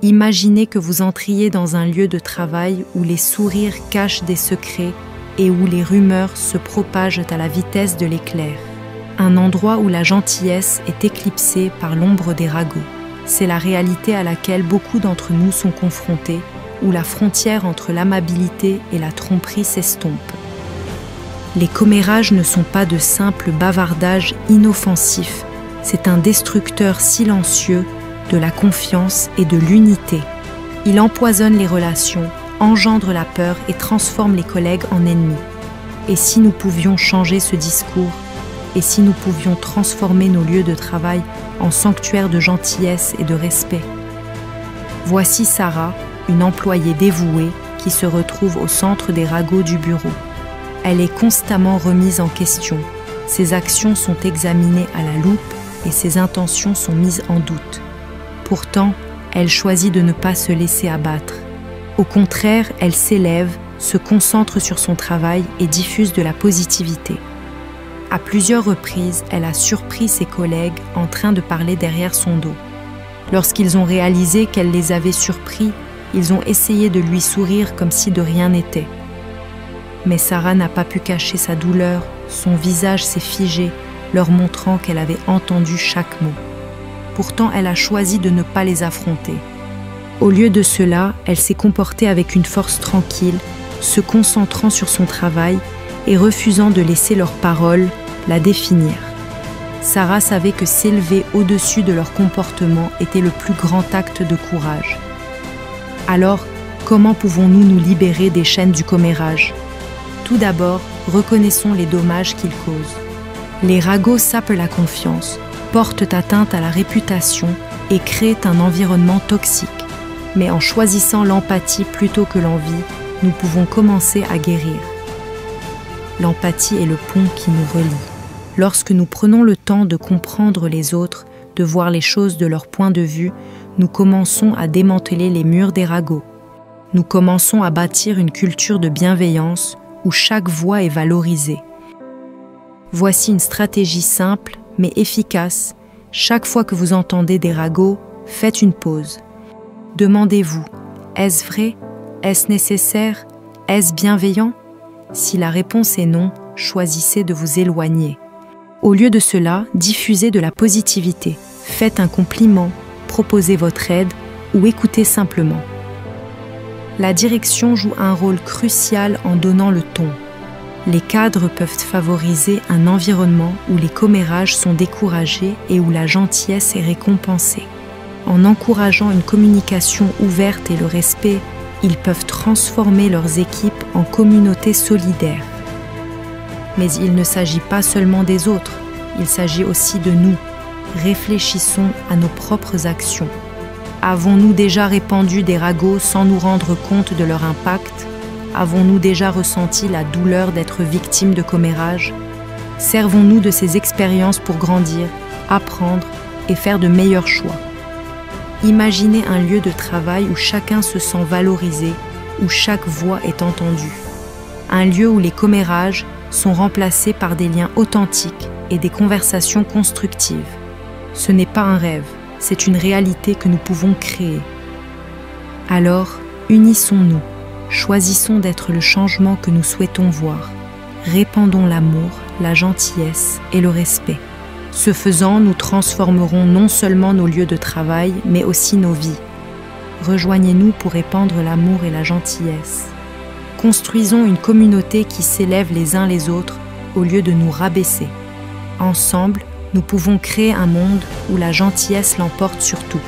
Imaginez que vous entriez dans un lieu de travail où les sourires cachent des secrets et où les rumeurs se propagent à la vitesse de l'éclair. Un endroit où la gentillesse est éclipsée par l'ombre des ragots. C'est la réalité à laquelle beaucoup d'entre nous sont confrontés, où la frontière entre l'amabilité et la tromperie s'estompe. Les commérages ne sont pas de simples bavardages inoffensifs, c'est un destructeur silencieux de la confiance et de l'unité. Il empoisonne les relations, engendre la peur et transforme les collègues en ennemis. Et si nous pouvions changer ce discours, et si nous pouvions transformer nos lieux de travail en sanctuaires de gentillesse et de respect? Voici Sarah, une employée dévouée qui se retrouve au centre des ragots du bureau. Elle est constamment remise en question. Ses actions sont examinées à la loupe et ses intentions sont mises en doute. Pourtant, elle choisit de ne pas se laisser abattre. Au contraire, elle s'élève, se concentre sur son travail et diffuse de la positivité. À plusieurs reprises, elle a surpris ses collègues en train de parler derrière son dos. Lorsqu'ils ont réalisé qu'elle les avait surpris, ils ont essayé de lui sourire comme si de rien n'était. Mais Sarah n'a pas pu cacher sa douleur, son visage s'est figé, leur montrant qu'elle avait entendu chaque mot. Pourtant, elle a choisi de ne pas les affronter. Au lieu de cela, elle s'est comportée avec une force tranquille, se concentrant sur son travail et refusant de laisser leurs paroles la définir. Sarah savait que s'élever au-dessus de leur comportement était le plus grand acte de courage. Alors, comment pouvons-nous nous libérer des chaînes du commérage? Tout d'abord, reconnaissons les dommages qu'ils causent. Les ragots sapent la confiance, portent atteinte à la réputation et créent un environnement toxique. Mais en choisissant l'empathie plutôt que l'envie, nous pouvons commencer à guérir. L'empathie est le pont qui nous relie. Lorsque nous prenons le temps de comprendre les autres, de voir les choses de leur point de vue, nous commençons à démanteler les murs des ragots. Nous commençons à bâtir une culture de bienveillance où chaque voix est valorisée. Voici une stratégie simple mais efficace. Chaque fois que vous entendez des ragots, faites une pause. Demandez-vous, est-ce vrai? Est-ce nécessaire? Est-ce bienveillant? Si la réponse est non, choisissez de vous éloigner. Au lieu de cela, diffusez de la positivité. Faites un compliment, proposez votre aide ou écoutez simplement. La direction joue un rôle crucial en donnant le ton. Les cadres peuvent favoriser un environnement où les commérages sont découragés et où la gentillesse est récompensée. En encourageant une communication ouverte et le respect, ils peuvent transformer leurs équipes en communautés solidaires. Mais il ne s'agit pas seulement des autres, il s'agit aussi de nous. Réfléchissons à nos propres actions. Avons-nous déjà répandu des ragots sans nous rendre compte de leur impact? Avons-nous déjà ressenti la douleur d'être victime de commérage? Servons-nous de ces expériences pour grandir, apprendre et faire de meilleurs choix. Imaginez un lieu de travail où chacun se sent valorisé, où chaque voix est entendue. Un lieu où les commérages sont remplacés par des liens authentiques et des conversations constructives. Ce n'est pas un rêve, c'est une réalité que nous pouvons créer. Alors, unissons-nous. Choisissons d'être le changement que nous souhaitons voir. Répandons l'amour, la gentillesse et le respect. Ce faisant, nous transformerons non seulement nos lieux de travail, mais aussi nos vies. Rejoignez-nous pour répandre l'amour et la gentillesse. Construisons une communauté qui s'élève les uns les autres au lieu de nous rabaisser. Ensemble, nous pouvons créer un monde où la gentillesse l'emporte sur tout.